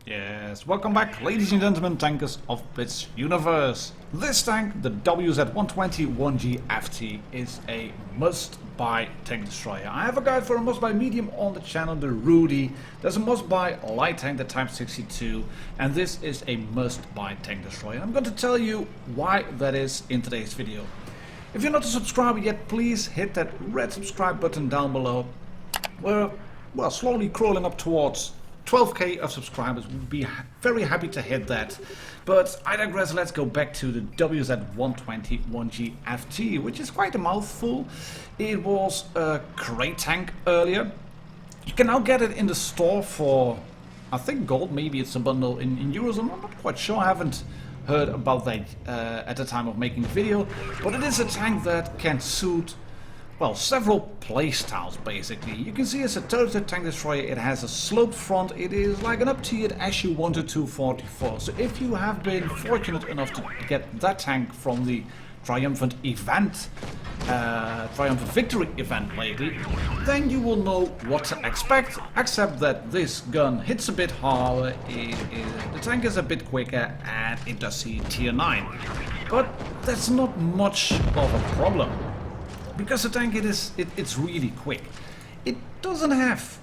Yes, welcome back, ladies and gentlemen, tankers of Blitz Universe. This tank, the WZ-120-1G FT, is a must-buy tank destroyer. I have a guide for a must-buy medium on the channel, the Rudy. There's a must-buy light tank, the Type 62, and this is a must-buy tank destroyer. I'm going to tell you why that is in today's video. If you're not a subscriber yet, please hit that red subscribe button down below. We're slowly crawling up towards 12k of subscribers. We'd be very happy to hit that. But I digress, let's go back to the WZ-120-1G FT, which is quite a mouthful. It was a crate tank earlier. You can now get it in the store for, I think, gold. Maybe it's a bundle in euros. I'm not quite sure. I haven't heard about that at the time of making the video. But it is a tank that can suit, well, several playstyles basically. You can see it's a turreted tank destroyer. It has a sloped front. It is like an up-tiered SU-122-44. So if you have been fortunate enough to get that tank from the triumphant event, triumphant victory event lately, then you will know what to expect. Except that this gun hits a bit harder. The tank is a bit quicker, and it does see tier 9. But that's not much of a problem, because the tank it's really quick. It doesn't have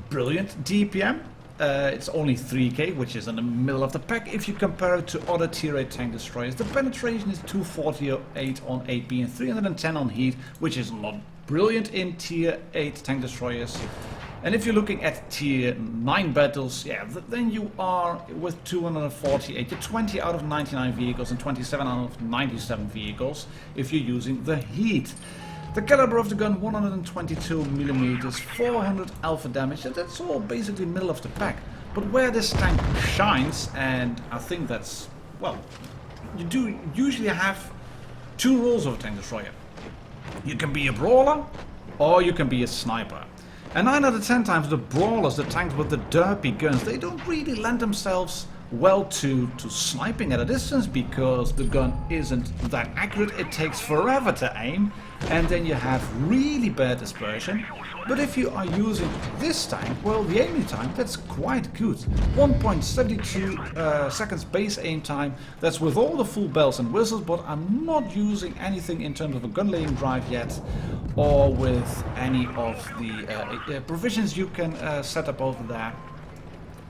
brilliant DPM. It's only 3k, which is in the middle of the pack if you compare it to other tier 8 tank destroyers. The penetration is 248 on AP and 310 on heat, which is not brilliant in tier 8 tank destroyers. And if you're looking at tier 9 battles, yeah, then you are with 248, you're 20 out of 99 vehicles and 27 out of 97 vehicles if you're using the heat. The caliber of the gun, 122mm, 400 alpha damage, that's all basically middle of the pack. But where this tank shines, and I think that's, well, you do usually have two roles of a tank destroyer. You can be a brawler, or you can be a sniper. And 9 out of 10 times the brawlers, the tanks with the derpy guns, they don't really lend themselves well to sniping at a distance, because the gun isn't that accurate. It takes forever to aim, and then you have really bad dispersion. But if you are using this tank, well, the aiming time, that's quite good. 1.72 seconds base aim time. That's with all the full bells and whistles, but I'm not using anything in terms of a gun laying drive yet, or with any of the provisions you can set up over there.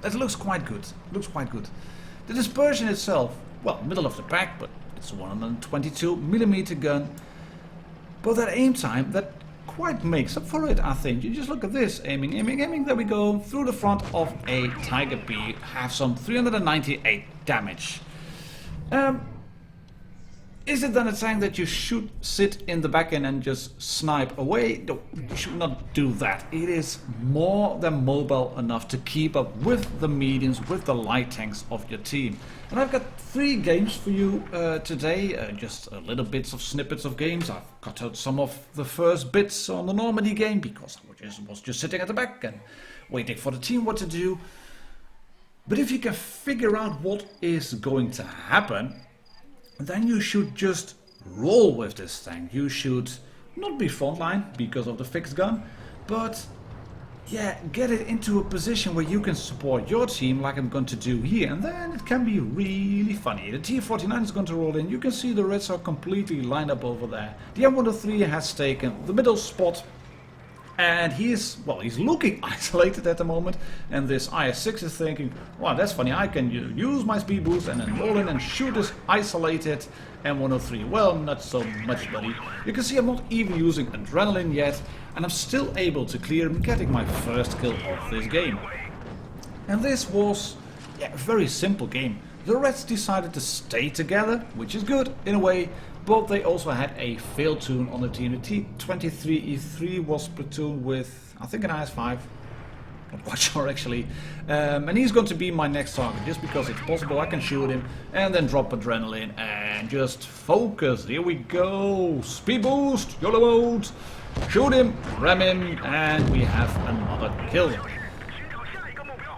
It looks quite good. The dispersion itself, well, middle of the pack, but it's a 122mm gun. But that aim time, that quite makes up for it, I think. You just look at this, aiming, there we go, through the front of a Tiger B, have some 398 damage. Is it then a tank that you should sit in the back end and just snipe away? No, you should not do that. It is more than mobile enough to keep up with the mediums, with the light tanks of your team. And I've got 3 games for you today, just a little bits of snippets of games. I've cut out some of the first bits on the Normandy game, because I was just sitting at the back and waiting for the team what to do. But if you can figure out what is going to happen, then you should just roll with this tank. You should not be frontline because of the fixed gun, but yeah, get it into a position where you can support your team like I'm going to do here, and then it can be really funny. The T-49 is going to roll in. You can see the Reds are completely lined up over there. The M103 has taken the middle spot, and he's looking isolated at the moment, and this IS-6 is thinking, wow, that's funny, I can use my speed boost and then roll in and shoot this isolated M103. Well, not so much, buddy. You can see I'm not even using adrenaline yet, and I'm still able to clear him, getting my first kill of this game. And this was, yeah, a very simple game. The Reds decided to stay together, which is good in a way, but they also had a fail tune on the team. The T-23E3 was platooned with, I think, an IS-5. Not quite sure actually. And he's going to be my next target, just because it's possible I can shoot him and then drop adrenaline and just focus. Here we go. Speed boost, YOLO mode. Shoot him, ram him, and we have another kill.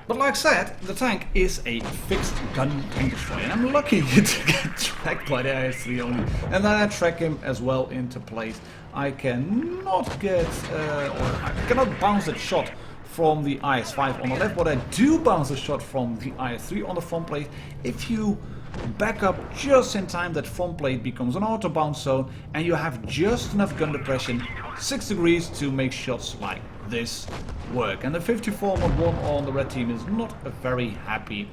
But like I said, the tank is a fixed gun tank destroyer, and I'm lucky to get tracked by the IS-3 only, and then I track him as well into place. I cannot bounce that shot from the IS-5 on the left, but I do bounce a shot from the IS-3 on the front plate. If you back up just in time, that front plate becomes an auto bounce zone, and you have just enough gun depression, 6 degrees, to make shots like this work. And the 54-1 on the red team is not very happy.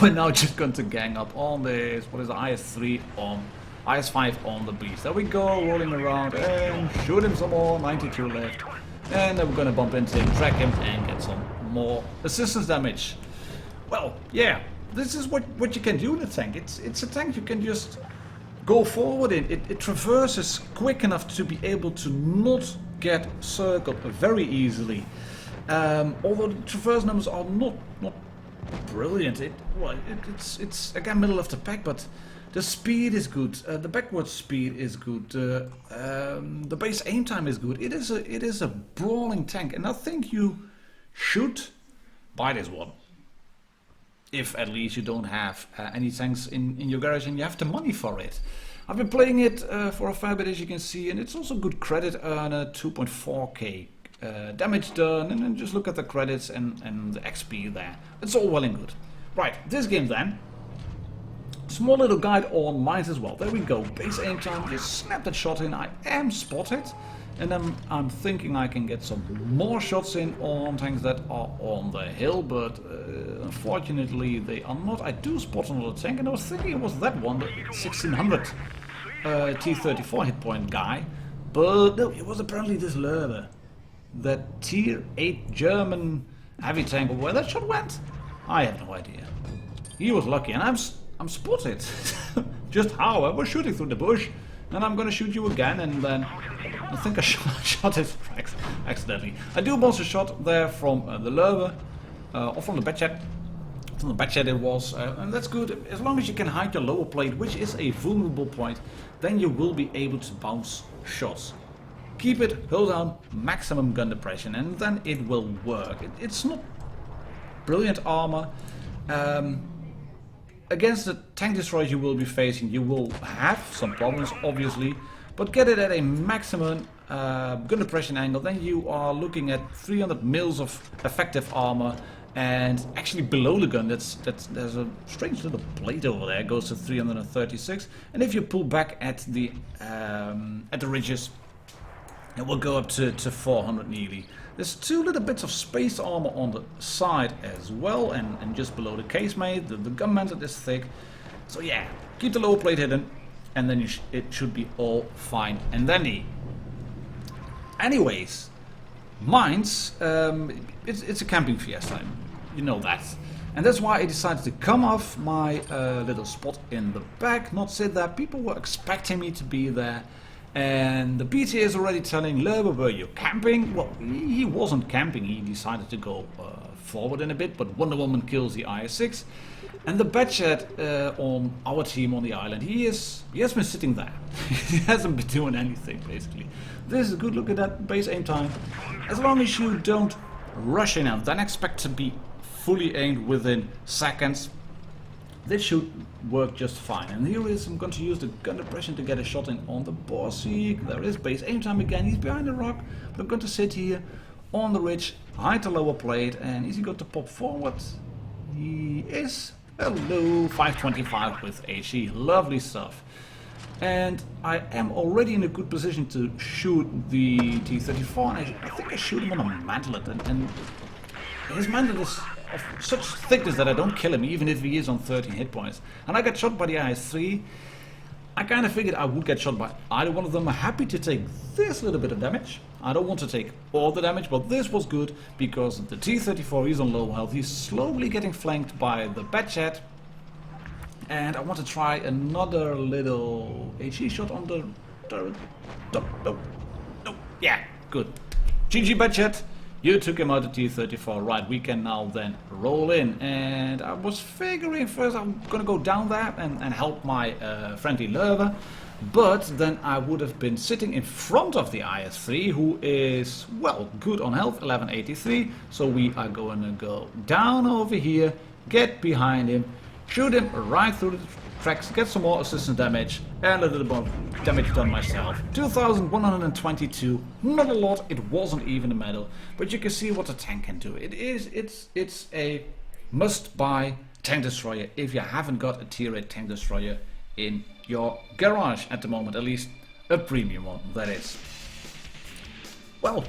We're now just going to gang up on this, what is the IS-3 on IS-5 on the beast. There we go, rolling around and shoot him some more, 92 left. And then we're going to bump into him, track him, and get some more assistance damage. Well, yeah, this is what you can do in a tank. It's a tank you can just go forward in. It traverses quick enough to be able to not get circled very easily. Although the traverse numbers are not brilliant. It's again middle of the pack, but the speed is good. The backward speed is good. The base aim time is good. It is a brawling tank, and I think you should buy this one. If at least you don't have any tanks in your garage and you have the money for it. I've been playing it for a fair bit, as you can see, and it's also good credit earner, 2.4k damage done, and then just look at the credits and the XP there. It's all well and good. Right, this game then. Small little guide on mines as well. There we go. Base aim time. Just snap that shot in. I am spotted. And then I'm thinking I can get some more shots in on tanks that are on the hill. But unfortunately they are not. I do spot another tank. And I was thinking it was that one. The 1600 T-34 hit point guy. But no, it was apparently this Löwe. That tier 8 German heavy tank. Where that shot went? I have no idea. He was lucky. And I'm spotted. Just how? I was shooting through the bush, and I'm gonna shoot you again, and then I think I shot it accidentally. I do bounce a shot there from the Löwe, or from the Batchet. From the Batchet it was, and that's good. As long as you can hide your lower plate, which is a vulnerable point, then you will be able to bounce shots. Keep it, hold down, maximum gun depression, and then it will work. It's not brilliant armor. Against the tank destroyers you will be facing, you will have some problems, obviously, but get it at a maximum gun depression angle, then you are looking at 300 mils of effective armor, and actually below the gun, there's a strange little plate over there, it goes to 336, and if you pull back at the ridges, it will go up to 400 nearly. There's 2 little bits of space armor on the side as well, and just below the casemate, the gun mantle is thick. So yeah, keep the lower plate hidden, and then it should be all fine and dandy. Anyways, mines, it's a camping fiesta, you know that. And that's why I decided to come off my little spot in the back, not sit there. People were expecting me to be there. And the PTA is already telling Löwe, were you camping? Well, he wasn't camping, he decided to go forward in a bit, but Wonder Woman kills the IS-6. And the Batchet on our team on the island, he has been sitting there. He hasn't been doing anything, basically. This is a good look at that base aim time. As long as you don't rush in and then expect to be fully aimed within seconds, this should work just fine. And here is, I'm going to use the gun depression to get a shot in on the Borsig. There is base aim time again. He's behind the rock. But I'm going to sit here on the ridge, hide the lower plate, and is he going to pop forward? He is. Hello, 525 with HE. Lovely stuff. And I am already in a good position to shoot the T-34. And I think I shoot him on a mantlet. And his mantlet is of such thickness that I don't kill him, even if he is on 13 hit points. And I got shot by the IS-3. I kind of figured I would get shot by either one of them. I'm happy to take this little bit of damage. I don't want to take all the damage, but this was good because the T-34 is on low health. He's slowly getting flanked by the Batchet. And I want to try another little HE shot on the turret. No. Yeah, good. GG Batchet. You took him out of T-34, right, we can now then roll in. And I was figuring first I'm gonna go down there and help my friendly Löwe. But then I would have been sitting in front of the IS-3, who is, well, good on health, 1183. So we are going to go down over here, get behind him, shoot him right through cracks, get some more assistance damage, and a little more damage done myself. 2122, not a lot, it wasn't even a medal, but you can see what the tank can do. It's a must-buy tank destroyer if you haven't got a tier 8 tank destroyer in your garage at the moment, at least a premium one, that is. Well,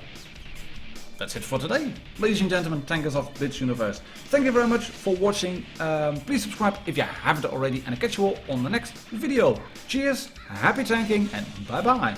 that's it for today, ladies and gentlemen, tankers of Blitz Universe. Thank you very much for watching. Please subscribe if you haven't already, and I'll catch you all on the next video. Cheers, happy tanking, and bye bye.